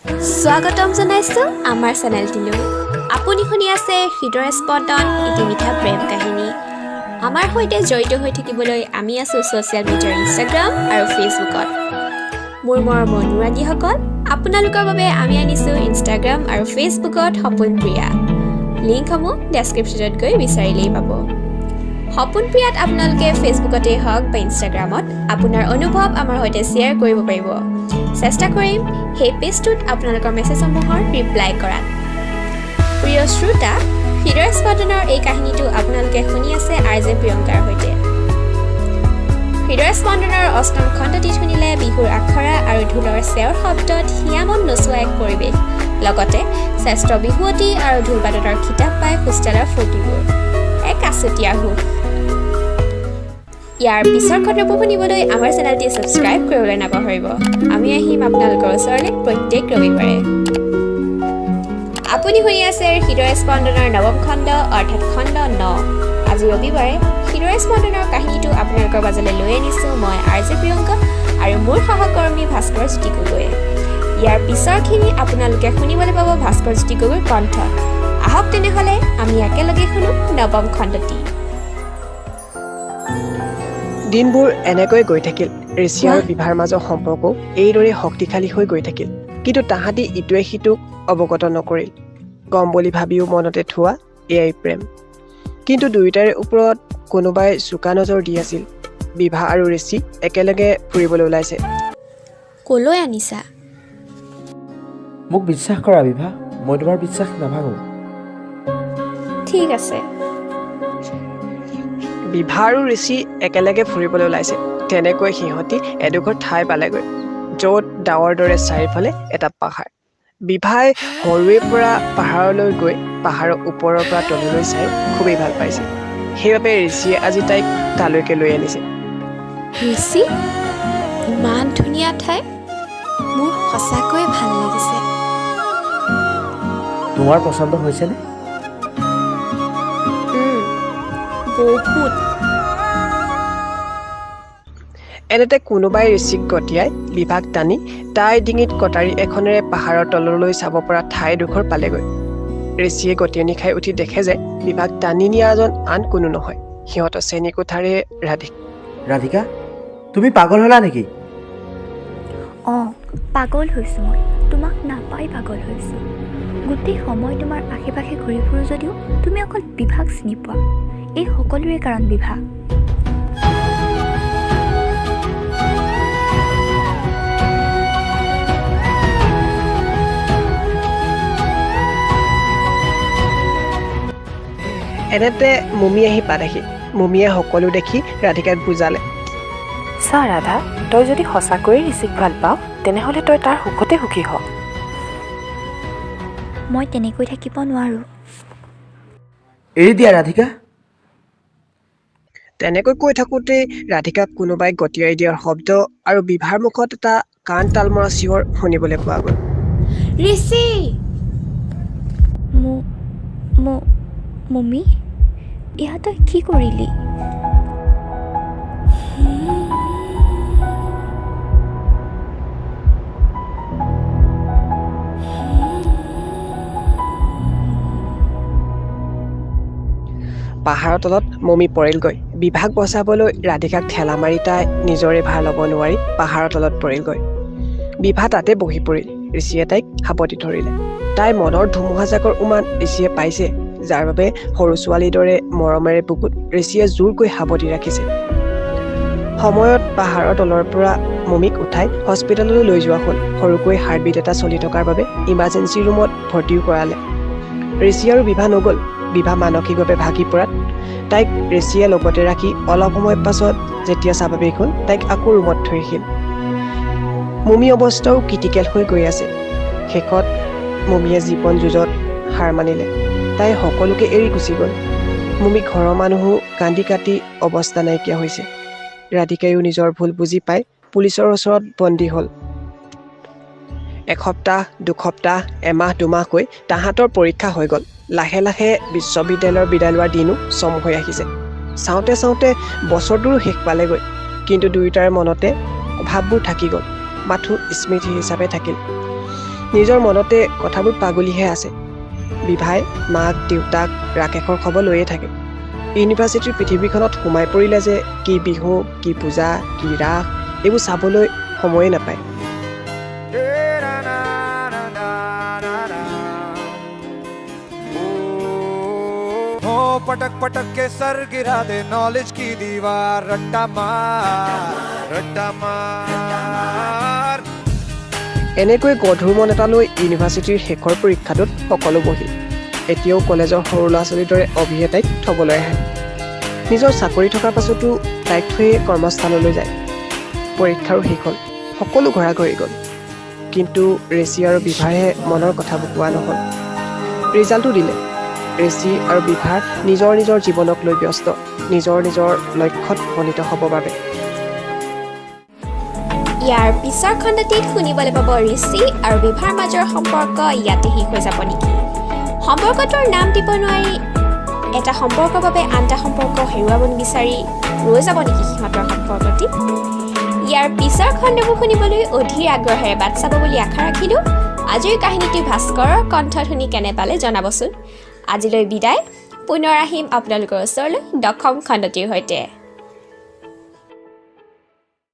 স্বাগতম জনাইছোঁ আমাৰ চেনেলটিলৈ। আপুনি শুনি আছে হৃদয় স্পন্দন ইতিমিঠা প্ৰেম কাহিনী। আমাৰ সৈতে জড়িত হৈ থাকিবলৈ আমি আছোঁ ছ'চিয়েল মিডিয়াৰ ইনষ্টাগ্ৰাম আৰু ফেচবুকত। মোৰ মৰমৰ অনুৰাগীসকল, আপোনালোকৰ বাবে আমি আনিছোঁ ইনষ্টাগ্ৰাম আৰু ফেচবুকত সপোন প্ৰিয়া। লিংকসমূহ ডেছক্ৰিপশ্যনত গৈ বিচাৰিলেই পাব। সপোন প্ৰিয়াত আপোনালোকে ফেচবুকতেই হওক বা ইনষ্টাগ্ৰামত আপোনাৰ অনুভৱ আমাৰ সৈতে শ্বেয়াৰ কৰিব পাৰিব। চেষ্টা কৰিম সেই পেজটোত আপোনালোকৰ মেছেজসমূহৰ ৰিপ্লাই কৰাত। প্ৰিয় শ্ৰোতা, হৃদয় স্পন্দনৰ এই কাহিনীটো আপোনালোকে শুনি আছে RJ প্ৰিয়ংকাৰ সৈতে। হৃদয় স্পন্দনৰ অষ্টম খণ্ডটি শুনিলে বিহুৰ আখৰা আৰু ঢোলৰ চেওৰ শব্দত হিয়ামন নচোৱা এক পৰিৱেশ, লগতে শ্ৰেষ্ঠ বিহুৱতী আৰু ঢোল বাদকৰ খিতাপ পাই হোষ্টেলৰ ফূৰ্তিবোৰ এক আচুতীয়া সুখ। ইয়াৰ পিছৰ খণ্ডবোৰ শুনিবলৈ আমাৰ চেনেলটি ছাবস্ক্ৰাইব কৰিবলৈ নাপাহৰিব। আমি আহিম আপোনালোকৰ ওচৰলৈ প্ৰত্যেক ৰবিবাৰে। আপুনি শুনি আছে হৃদয় স্পন্দনৰ নৱম খণ্ড অৰ্থাৎ খণ্ড 9। আজি ৰবিবাৰে হৃদয় স্পন্দনৰ কাহিনীটো আপোনালোকৰ মাজলৈ লৈ আনিছোঁ মই RJ প্ৰিয়ংকা আৰু মোৰ সহকৰ্মী ভাস্কৰ জ্যোতি গগৈয়ে। ইয়াৰ পিছৰখিনি আপোনালোকে শুনিবলৈ পাব ভাস্কৰ জ্যোতি গগৈৰ কণ্ঠত। আহক তেনেহ'লে আমি একেলগে শুনো নৱম খণ্ডটি। দিনবোৰ এনেকৈ গৈ থাকিল। ঋষি আৰু বিভাৰ মাজৰ সম্পৰ্ক এইদৰে শক্তিশালী হৈ গৈ থাকিল। কিন্তু তাহাঁতি ইটোৱে সিটোক অৱগত নকৰিল। কম বুলি ভাবিও মনতে থোৱা এয়াই প্ৰেম। কিন্তু দুয়োটাৰে ওপৰত কোনোবাই চোকা নজৰ দি আছিল। বিভা আৰু ঋষি একেলগে ফুৰিবলৈ ওলাইছে। ক'লৈ আনিছা? মোক বিশ্বাস কৰা বিভা, মই তোমাৰ বিশ্বাস নাভাঙো। ঠিক আছে। বিভা আৰু ঋষি একেলগে ফুৰিবলৈ ওলাইছে। তেনেকৈ সিহঁতি এডোখৰ ঠাই পালেগৈ, য'ত ডাৱৰ দৰে চাৰিওফালে এটা পাহাৰ। বিভাই সৰুৰে পৰা পাহাৰলৈ গৈ পাহাৰৰ ওপৰৰ পৰা তললৈ চাই খুবেই ভাল পাইছিল। সেইবাবে ঋষিয়ে আজি তাইক তালৈকে লৈ আনিছে। ঋষি, ইমান ধুনীয়া ঠাই, মোৰ সঁচাকৈয়ে ভাল লাগিছে। তোমাৰ পচন্দ হৈছেনে? বহুত। এনেতে কোনোবাই ঋষিক গতিয়াই বিভাক টানি তাইৰ ডিঙিত কটাৰী এখনেৰে পাহাৰৰ তললৈ চাব পৰা ঠাইডোখৰ পালেগৈ। ঋষিয়ে গতিয়ানি খাই উঠি দেখে যে বিভাক টানি নিয়াজন আন কোনো নহয়, সিহঁতৰ শ্ৰেণীকোঠাৰে ৰাধিকা। ৰাধিকা, তুমি পাগল হ'লা নেকি? অঁ, পাগল হৈছোঁ মই। তোমাক নাপাই পাগল হৈছোঁ। গোটেই সময় তোমাৰ আশে পাশে ঘূৰি ফুৰোঁ যদিও তুমি অকল বিভাক চিনি পোৱা। এই সকলোৰে কাৰণ বিভা। এনেতে মুমি আহি পালেহি। মুমিয়ে সকলো দেখি ৰাধিকাক বুজালে। চা ৰাধা, তই যদি সঁচাকৈয়ে ঋষিক ভাল পাওঁ তেনেহ'লে তই তাৰ সুখতে সুখী হ। মই তেনেকৈ থাকিব নোৱাৰোঁ। এৰি দিয়া ৰাধিকা। তেনেকৈ কৈ থাকোঁতেই ৰাধিকাক কোনোবাই গতিয়াই দিয়াৰ শব্দ আৰু বিভাৰ মুখত এটা কাণ তালমৰা চিঞৰ শুনিবলৈ পোৱা গ'ল। ঋষি! মুমি, এয়া তই কি কৰিলি? পাহাৰৰ তলত মমি পৰিলগৈ। বিভাক বচাবলৈ ৰাধিকাক ঠেলা মাৰি তাই নিজৰে ভাল হ'ব নোৱাৰি পাহাৰৰ তলত পৰিলগৈ। বিভা তাতে বহি পৰিল। ঋষিয়ে তাইক সাৱটি ধৰিলে। তাইৰ মনৰ ধুমুহাজাকৰ উমান ঋষিয়ে পাইছে, যাৰ বাবে সৰু ছোৱালীৰ দৰে মৰমেৰে বুকুত ঋষিয়ে জোৰকৈ সাৱটি ৰাখিছে। সময়ত পাহাৰৰ তলৰ পৰা মমিক উঠাই হস্পিটেললৈ লৈ যোৱা হ'ল। সৰুকৈ হাৰ্টবিট এটা চলি থকাৰ বাবে ইমাৰ্জেঞ্চি ৰুমত ভৰ্তিও কৰালে। ঋষি আৰু বিভা নগ'ল। বিভা মানসিকভাৱে ভাগি পৰাত তাইক ঋষিয়ে লগতে ৰাখি অলপ সময় পাছত যেতিয়া স্বাভাৱিক হ'ল, তাইক আকৌ ৰুমত থৈ আহিল। মুমি অৱস্থাও ক্ৰিটিকেল হৈ গৈ আছে। শেষত মুমিয়ে জীৱন যুঁজত হাৰ মানিলে। তাই সকলোকে এৰি গুচি গ'ল। মুমি ঘৰৰ মানুহো কান্দি কাটি অৱস্থা নাইকিয়া হৈছে। ৰাধিকায়ো নিজৰ ভুল বুজি পাই পুলিচৰ ওচৰত বন্দী হ'ল। এসপ্তাহ, দুসপ্তাহ, এমাহ, দুমাহকৈ তাহাঁতৰ পৰীক্ষা হৈ গ'ল। লাহে লাহে বিশ্ববিদ্যালয়ৰ বিদায় লোৱাৰ দিনো চম হৈ আহিছে। চাওঁতে চাওঁতে বছৰটোৰো শেষ পালেগৈ। কিন্তু দুয়োটাৰ মনতে ভাৱবোৰ থাকি গ'ল, মাথো স্মৃতি হিচাপে থাকিল। নিজৰ মনতে কথাবোৰ পাগলিহে আছে। বিভাই মাক দেউতাক ৰাকেশৰ খবৰ লৈয়ে থাকে। ইউনিভাৰ্চিটিৰ পৃথিৱীখনত সোমাই পৰিলে যে কি বিহু, কি পূজা, কি ৰাস এইবোৰ চাবলৈ সময়ে নাপায়। पटक पटक के सर गिरा दे नॉलेज की दीवार रट्टा मार এনেকৈ গধুৰ মন এটা লৈ ইউনিভাৰ্চিটিৰ শেষৰ পৰীক্ষাটোত সকলো বহিল। এতিয়াও কলেজৰ সৰু ল'ৰা ছোৱালীৰ দৰে অভিয়ে তাইক থ'বলৈ আহে। নিজৰ চাকৰি থকাৰ পাছতো তাইক থৈয়ে কৰ্মস্থানলৈ যায়। পৰীক্ষাৰো শেষ হ'ল, সকলো ঘৰা-ঘৰি গ'ল। কিন্তু ৰেচি আৰু বিভাহে মনৰ কথাবোৰ কোৱা নহ'ল। ৰিজাল্টটো দিলে। ৰেচি আৰু বিভা নিজৰ নিজৰ জীৱনক লৈ ব্যস্ত, নিজৰ নিজৰ লক্ষ্যত উপনীত হ'ব বাবে। ইয়াৰ পিছৰ খণ্ডটিত শুনিবলৈ পাব ঋষি আৰু বিভাৰ মাজৰ সম্পৰ্ক ইয়াতে শেষ হৈ যাব নেকি? সম্পৰ্কটোৰ নাম দিব নোৱাৰি এটা সম্পৰ্কৰ বাবে আন এটা সম্পৰ্ক হেৰুৱাব নিবিচাৰি ৰৈ যাব নেকি সিহঁতৰ সম্পৰ্কটি? ইয়াৰ পিছৰ খণ্ডবোৰ শুনিবলৈ অধীৰ আগ্ৰহেৰে বাট চাব বুলি আশা ৰাখিলোঁ। আজিৰ কাহিনীটি ভাস্কৰৰ কণ্ঠত শুনি কেনে পালে জনাবচোন। আজিলৈ বিদায়, পুনৰ আহিম আপোনালোকৰ ওচৰলৈ 10ম খণ্ডটিৰ সৈতে।